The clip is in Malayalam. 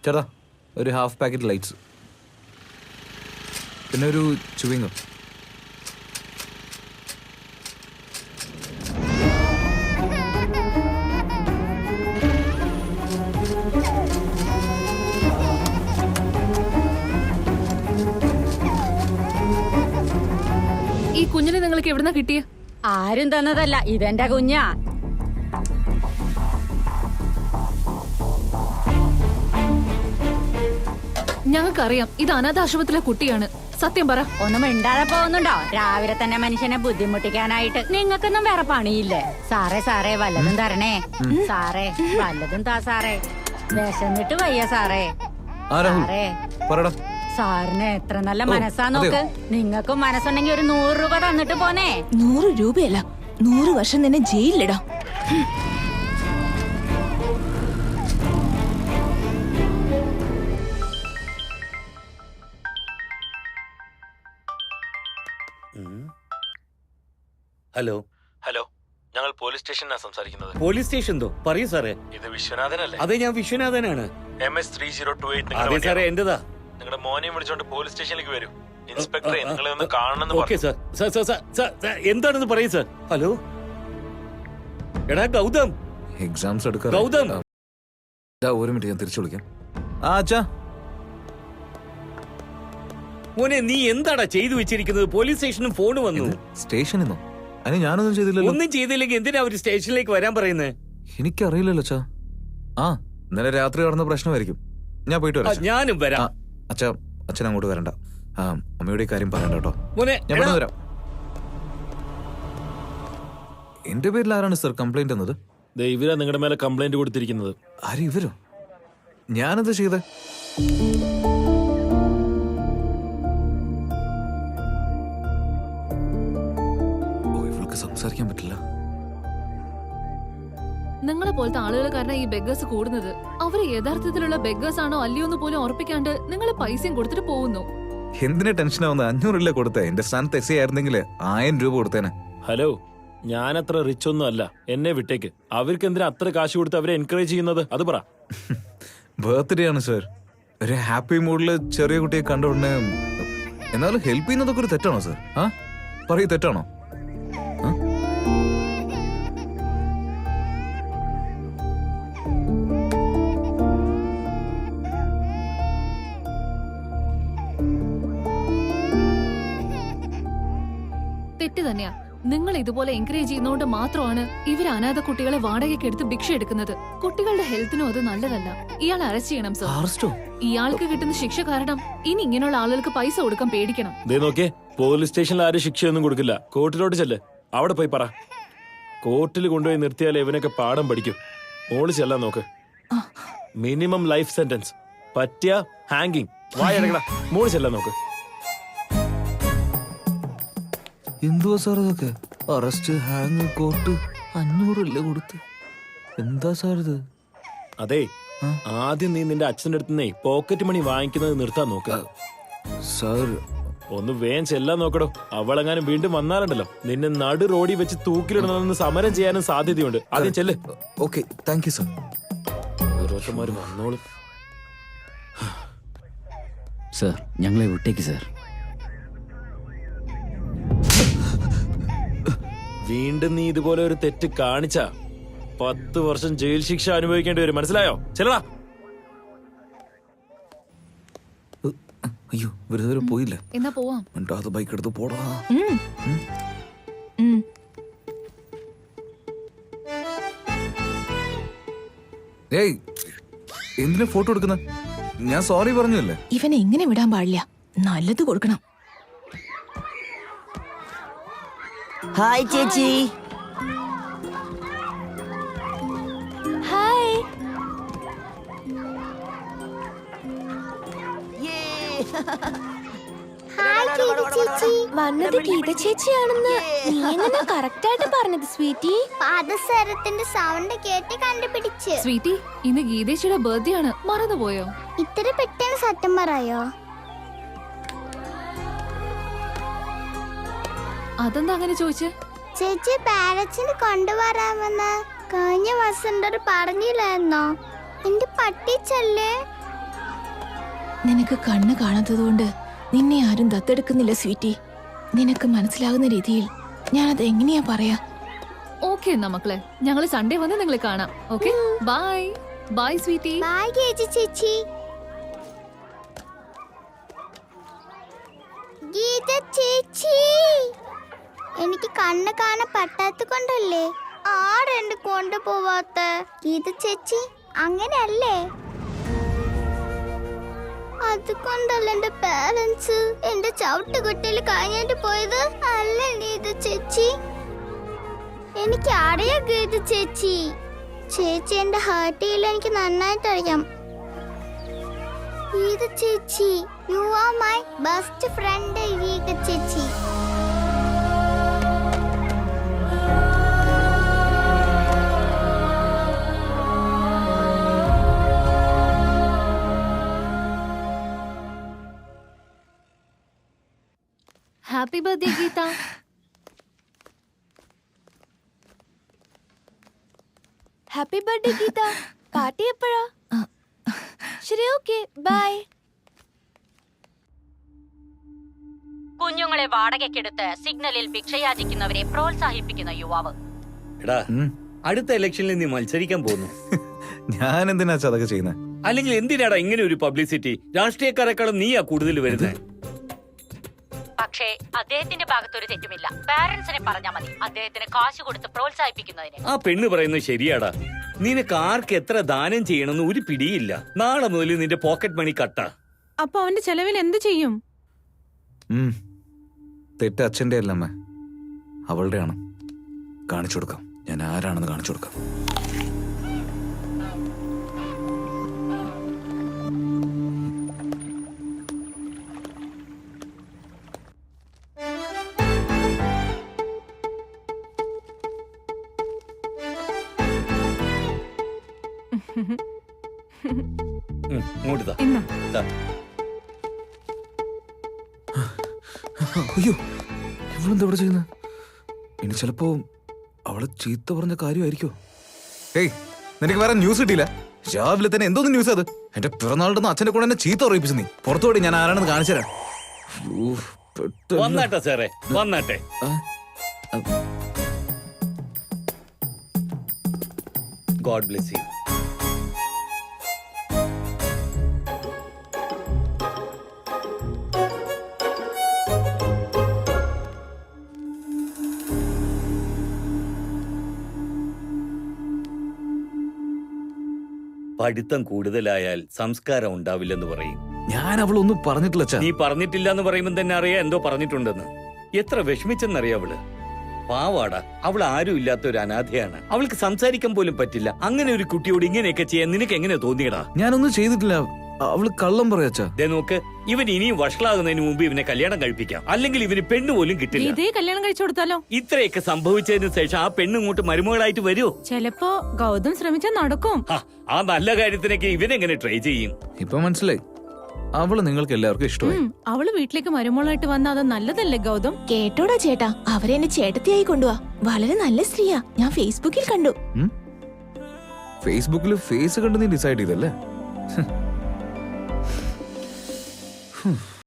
ചേട്ടാ ഒരു ഹാഫ് പാക്കറ്റ് ലൈറ്റ്സ്, പിന്നെ ഒരു ചുവിങ്ങോ. ഈ കുഞ്ഞിനെ നിങ്ങൾക്ക് എവിടുന്നാ കിട്ടിയ? ആരും തന്നതല്ല, ഇതെന്റെ കുഞ്ഞാ. ഞങ്ങൾക്കറിയാം ഇത് അനാഥാശ്രമത്തിലെ കുട്ടിയാണ്. സത്യം പറ. ഒന്നും മിണ്ടാതെ പോകുന്നുണ്ടോ? രാവിലെ തന്നെ മനുഷ്യനെ ബുദ്ധിമുട്ടിക്കാനായിട്ട്. നിങ്ങൾക്കൊന്നും വേറെ പണിയില്ലേ? സാറേ വല്ലതും തരണേ. സാറേ വല്ലതും താ സാറേ. വിശന്നിട്ട് വയ്യ സാറേ. സാറിന് എത്ര നല്ല മനസ്സാ നോക്ക്. നിങ്ങൾക്കും മനസ്സുണ്ടെങ്കിൽ ഒരു 100 രൂപ തന്നിട്ട് പോന്നേ. 100 രൂപയല്ല, 100 വർഷം തന്നെ ജയിലിലിടാം. ഹലോ ഹലോ, ഞങ്ങൾ പോലീസ് സ്റ്റേഷനാ സംസാരിക്കുന്നത്. പോലീസ് സ്റ്റേഷൻ പറയൂ സാറേ. ഇത് വിശ്വനാഥനല്ലേ? അതെ, ഞാൻ വിശ്വനാഥനാണ്. MS-3028. അതെ സാറേ, എന്റേതാ. നിങ്ങളുടെ മോനെയും വിളിച്ചോണ്ട് പോലീസ് സ്റ്റേഷനിലേക്ക് വരൂ. ഇൻസ്പെക്ടറെ നിങ്ങളെ ഒന്ന് കാണണമെന്ന് ഓക്കെ സാർ. എന്താണെന്ന് പറയൂ സാർ. ഹലോ, എടാ ഗൗതം, എക്സാംസ് എടുക്കാം. ഗൗതം, ഒരു മിനിറ്റ്, ഞാൻ തിരിച്ചു വിളിക്കാം. അച്ഛാ മോനെ, നീ എന്താടാ ചെയ്തു വെച്ചിരിക്കുന്നത്? പോലീസ് സ്റ്റേഷനും ഫോൺ വന്നു. സ്റ്റേഷനിൽ നിന്നോ? അതിന് ഞാനൊന്നും ചെയ്തില്ലല്ലോ. ഒന്നും ചെയ്തില്ലെങ്കിൽ എന്തിനാ അവര് സ്റ്റേഷനിലേക്ക് വരാൻ പറയുന്നത്? എനിക്കറിയില്ലല്ലോ അച്ഛാ. ഇന്നലെ രാത്രി നടന്ന പ്രശ്നമായിരിക്കും. ഞാൻ പോയിട്ട് വരാം. ഞാനും വരാം. അച്ഛൻ അങ്ങോട്ട് വരണ്ട. അമ്മയുടെ കാര്യം പറയണ്ട കേട്ടോ. മോനെ, ഞാൻ പെട്ടെന്ന് വരാം. എന്റെ പേരിൽ ആരാണ് സർ കംപ്ലൈന്റ് തന്നത്? ഇവരാ നിങ്ങളുടെ മേലെ കംപ്ലൈന്റ് കൊടുത്തിരിക്കുന്നത്. ആര് ഇവരോ? ഞാനെന്താ ചെയ്തേ? സംസാരിക്കാൻ പറ്റില്ല. നിങ്ങളെ പോലത്തെ ആളുകൾ കാരണം ഈ ബെഗേഴ്സ് കൂടുന്നത്. അവര് യഥാർത്ഥത്തിലുള്ള ബെഗേഴ്സ് ആണോ അല്ലയോ എന്ന് പോലും ഉറപ്പിക്കാണ്ട് നിങ്ങൾ പൈസയും കൊടുത്തിട്ട് പോകുന്നു. എന്തിനാ ടെൻഷൻ ആവുന്നത്? 500 രൂപ കൊടുത്തേ. എന്റെ സ്ഥാനത്ത് എസ് ആയിരുന്നെങ്കിൽ 1000 രൂപ കൊടുത്തേനെ. ഹലോ, ഞാൻ അത്ര റിച്ച് ഒന്നും അല്ല. എന്നെ വിട്ടേക്ക്. അവർക്ക് എന്തിനാ അത്ര കാശ് കൊടുത്ത് അവരെ എൻകറേജ് ചെയ്യുന്നത്? അത് പറ. ബർത്ത്ഡേ ആണ് സർ. ഒരു ഹാപ്പി മൂഡില് ചെറിയ കുട്ടിയെ കണ്ടുകൊണ്ടേ. എന്നാലും ഹെൽപ്പ് ചെയ്യുന്നതൊക്കെ ഒരു തെറ്റാണോ സർ? പറയൂ, തെറ്റാണോ? തെറ്റ് തന്നെയാ. നിങ്ങൾ ഇതുപോലെ എൻകറേജ് ചെയ്യുന്നതുകൊണ്ട് മാത്രമാണ് ഇവർ അനാഥ കുട്ടികളെ വാടകയ്ക്ക് എടുത്ത് ഭിക്ഷ എടുക്കുന്നത്. കുട്ടികളുടെ ഹെൽത്തിനും അത് നല്ലതല്ല. ഇയാൾ അറസ്റ്റ് ചെയ്യണം സർ. ഇയാൾക്ക് കിട്ടുന്ന ശിക്ഷ കാരണം ഇനി ഇങ്ങനെയുള്ള ആളുകൾക്ക് പൈസ കൊടുക്കാൻ പേടിക്കണം. നോക്കിയേ, പോലീസ് സ്റ്റേഷനിൽ ആരും ശിക്ഷയൊന്നും കൊടുക്കില്ല. കോർട്ടിലോട്ട് ചെല്ല്. അവിടെ പോയി പറ. കോർട്ടിൽ കൊണ്ടുപോയി നിർത്തിയാൽ ഇവനൊക്കെ പാഠം പഠിക്കും. മോള് ചെല്ലാൻ നോക്ക്. മിനിമം ലൈഫ് സെന്റൻസ്, പറ്റിയ ഹാങ്കിങ്. വായടക്കടാ. മോള് ചെല്ലാൻ നോക്ക്. എന്തുവാ സാർ ഇതൊക്കെ? അറസ്റ്റ്, ഹാങ്, കോർട്ട്, 500 അല്ലേ കൊടുത്ത്? എന്താ സാർ ഇത്? അതെ, ആദ്യം നീ നിന്റെ അച്ഛൻ്റെ അടുത്തുനിന്നേ പോക്കറ്റ് മണി വാങ്ങിക്കുന്നത് നിർത്താൻ നോക്ക. സാർ ഒന്ന് വേഗം ചെല്ലാൻ നോക്കടോ. അവളെങ്ങാനും വീണ്ടും വന്നാലുണ്ടല്ലോ നിന്നെ നടു റോഡി വെച്ച് തൂക്കിലിടണമെന്ന് സമരം ചെയ്യാനും സാധ്യതയുണ്ട്. ആദ്യം ചെല്ല്. Okay, thank you sir. ഓരോരുത്തന്മാര് വന്നോളും. സർ, ഞങ്ങളെ വിട്ടേക്ക് സർ. വീണ്ടും നീ ഇതുപോലെ ഒരു തെറ്റ് കാണിച്ച 10 വർഷം ജയിൽ ശിക്ഷ അനുഭവിക്കേണ്ടി വരും. മനസ്സിലായോ? ചെല്ലടാ. അയ്യോ, വെറുതെ പോയില്ല. എന്നാ പോവാം. മിണ്ടാതെ ബൈക്ക് എടുത്ത് പോടാ. ഏയ്, എന്തിനാ ഫോട്ടോ എടുക്കുന്ന? ഞാൻ സോറി പറഞ്ഞല്ലേ. ഇവനെ എങ്ങനെ വിടാൻ പാടില്ല. നല്ലത് കൊടുക്കണം. ഹായ് ചേച്ചി. ഹായ്. വന്നത് ഗീത ചേച്ചിയാണെന്ന് നീ എങ്ങനെ കറക്റ്റ് ആയിട്ട് പറഞ്ഞത് സ്വീറ്റി? പാദസരത്തിന്റെ സൗണ്ട് കേട്ട് കണ്ടുപിടിച്ച്. സ്വീറ്റി, ഇന്ന് ഗീതേച്ചിയുടെ ബർത്ത്ഡേ ആണ്. മറന്നുപോയോ? ഇത്ര പെട്ടെന്ന് സത്യം പറയോ? അതെന്താ അങ്ങനെ ചോദിച്ചേ? ചേച്ചി പാരറ്റ്സിന് കൊണ്ടുവരാമെന്ന് കഴിഞ്ഞ മാസം പറഞ്ഞില്ലായിരുന്നോ? എന്റെ പട്ടിച്ചല്ലേ. നിനക്ക് കണ്ണ് കാണാത്തതുകൊണ്ട് നിന്നെ ആരും ദത്തെടുക്കുന്നില്ല സ്വീറ്റി. നിനക്ക് മനസ്സിലാകുന്ന രീതിയിൽ ഞാനത് എങ്ങനെയാ പറയാ? ഓക്കെ എന്നാ മക്കളെ, ഞങ്ങള് സൺഡേ വന്ന് നിങ്ങളെ കാണാം. Okay, bye bye sweetie. Bye KG ചേച്ചി. ഗീത ചേച്ചി, എനിക്ക് കണ്ണ് കാണാൻ പറ്റാത്ത കൊണ്ടല്ലേ ആരെന്നെ കൊണ്ടുപോവാത്ത? ഗീത ചേച്ചി അങ്ങനെയല്ലേ? അതുകൊണ്ടല്ല എന്റെ പാരന്റ്സ് എന്റെ ചവിട്ടുകുട്ടിയിൽ കഴിഞ്ഞിട്ട് പോയത് അല്ല ഗീത ചേച്ചി. എനിക്ക് അറിയാം ഗീത ചേച്ചി. ചേച്ചി എന്റെ ഹാർട്ടിയിൽ എനിക്ക് നന്നായിട്ട് അറിയാം. ഗീത ചേച്ചി, you are my best friend Geetha ചേച്ചി. Happy birthday Geetha. Happy birthday Geetha. Party എപ്പോഴാ? ശരി, ഓക്കെ, ബൈ. കുഞ്ഞുങ്ങളെ വാടകയ്ക്കെടുത്ത് സിഗ്നലിൽ ഭിക്ഷയാചിക്കുന്നവരെ പ്രോത്സാഹിപ്പിക്കുന്ന യുവാവ്. എടാ, അടുത്ത ഇലക്ഷനിൽ നീ മത്സരിക്കാൻ പോകുന്നു. ഞാൻ എന്തിനാ അതൊക്കെ ചെയ്യുന്നത്? അല്ലെങ്കിൽ എന്തിനാടാ ഇങ്ങനെ ഒരു പബ്ലിസിറ്റി? രാഷ്ട്രീയക്കാരെക്കാളും നീയാ കൂടുതൽ വരുന്നത്. പക്ഷേ അദ്ദേഹത്തിന്റെ ഭാഗത്തൊരു തെറ്റുമില്ല. പാരന്റ്സിനെ പറഞ്ഞാ മതി അദ്ദേഹത്തിന് കാശ് കൊടുത്ത് പ്രോത്സാഹിപ്പിക്കുന്നതിന്. ആ പെണ്ണ് പറയുന്നത് ശരിയാടാ. നിനക്ക് ആർക്ക് എത്ര ദാനം ചെയ്യണമെന്ന് ഒരു പിടിയില്ല. നാളെ മുതൽ നിന്റെ പോക്കറ്റ് മണി കട്ടാ. അപ്പൊ അവന്റെ ചെലവിൽ എന്ത് ചെയ്യും? തെറ്റ് അച്ഛൻ്റെ അല്ലമ്മ, അവളുടെയാണ്. കാണിച്ചു കൊടുക്കാം, ഞാൻ ആരാണെന്ന് കാണിച്ചു കൊടുക്കാം. ഇങ്ങോട്ട് താ. ദാ. അയ്യോ, ഇവളെന്താ ഇവിടെ ചെയ്യുന്നത്? ഇനി ചിലപ്പോ അവളെ ചീത്ത പറഞ്ഞ കാര്യമായിരിക്കോ? ഏയ്, നിനക്ക് വേറെ ന്യൂസ് കിട്ടിയില്ല? രാവിലെ തന്നെ എന്തോന്ന് ന്യൂസ് അത്? എന്റെ പിറന്നാളുടെ അച്ഛനെ കൂടെ എന്നെ ചീത്ത ഉറപ്പിച്ചു. നീ പുറത്തോടി, ഞാൻ ആരാണെന്ന് കാണിച്ചു തരാം. വന്നാട്ടെ സാറേ, വന്നാട്ടെ. God bless you. പഠിത്തം കൂടുതലായാൽ സംസ്കാരം ഉണ്ടാവില്ലെന്ന് പറയും. ഞാൻ അവളൊന്നും പറഞ്ഞിട്ടില്ല അച്ഛാ. നീ പറഞ്ഞിട്ടില്ല എന്ന് പറയുമ്പോൾ തന്നെ അറിയാം എന്തോ പറഞ്ഞിട്ടുണ്ടെന്ന്. എത്ര വിഷമിച്ചെന്നറിയാം അവള്. പാവാടാ, അവൾ ആരും ഇല്ലാത്ത ഒരു അനാഥയാണ്. അവൾക്ക് സംസാരിക്കാൻ പോലും പറ്റില്ല. അങ്ങനെ ഒരു കുട്ടിയോട് ഇങ്ങനെയൊക്കെ ചെയ്യാൻ നിനക്ക് എങ്ങനെ തോന്നിയടാ? ഞാനൊന്നും ചെയ്തിട്ടില്ല. അവള് കള്ളം പറയാച്ചാ. ദേ നോക്ക്, ഇവൻ ഇനിയും വഷളാകുന്നതിന് മുമ്പ് ഇവനെ കല്യാണം കഴിപ്പിക്കാം. അല്ലെങ്കിൽ ഇവന് പെണ്ണ് പോലും കിട്ടില്ല. ഇതേ കല്യാണം കഴിച്ചു കൊടുത്താലോ? ഇത്രയൊക്കെ സംഭവിച്ചതിന് ശേഷം ആ പെണ്ണ് ഇങ്ങോട്ട് മരുമകളായിട്ട് വരുമോ? ചിലപ്പോ ഗൗതം ശ്രമിച്ചാൽ നടക്കും. ആ നല്ല കാര്യത്തിനൊക്കെ ഇവനെങ്ങനെ ട്രൈ ചെയ്യും? ഇപ്പൊ മനസ്സിലായി, അവള് നിങ്ങൾക്ക് എല്ലാവർക്കും ഇഷ്ടമായി. അവള് വീട്ടിലേക്ക് മരുമോളായിട്ട് വന്ന അത് നല്ലതല്ലേ ഗൗതം? കേട്ടോടാ ചേട്ടാ, അവരെന്നെ ചേട്ടത്തിയായി കൊണ്ടുപോവാ. വളരെ നല്ല സ്ത്രീയാ, ഞാൻ ഫേസ്ബുക്കിൽ കണ്ടു. ഫേസ്ബുക്കിൽ ഫേസ് കണ്ട് നീ ഡിസൈഡ് ചെയ്തല്ലേ?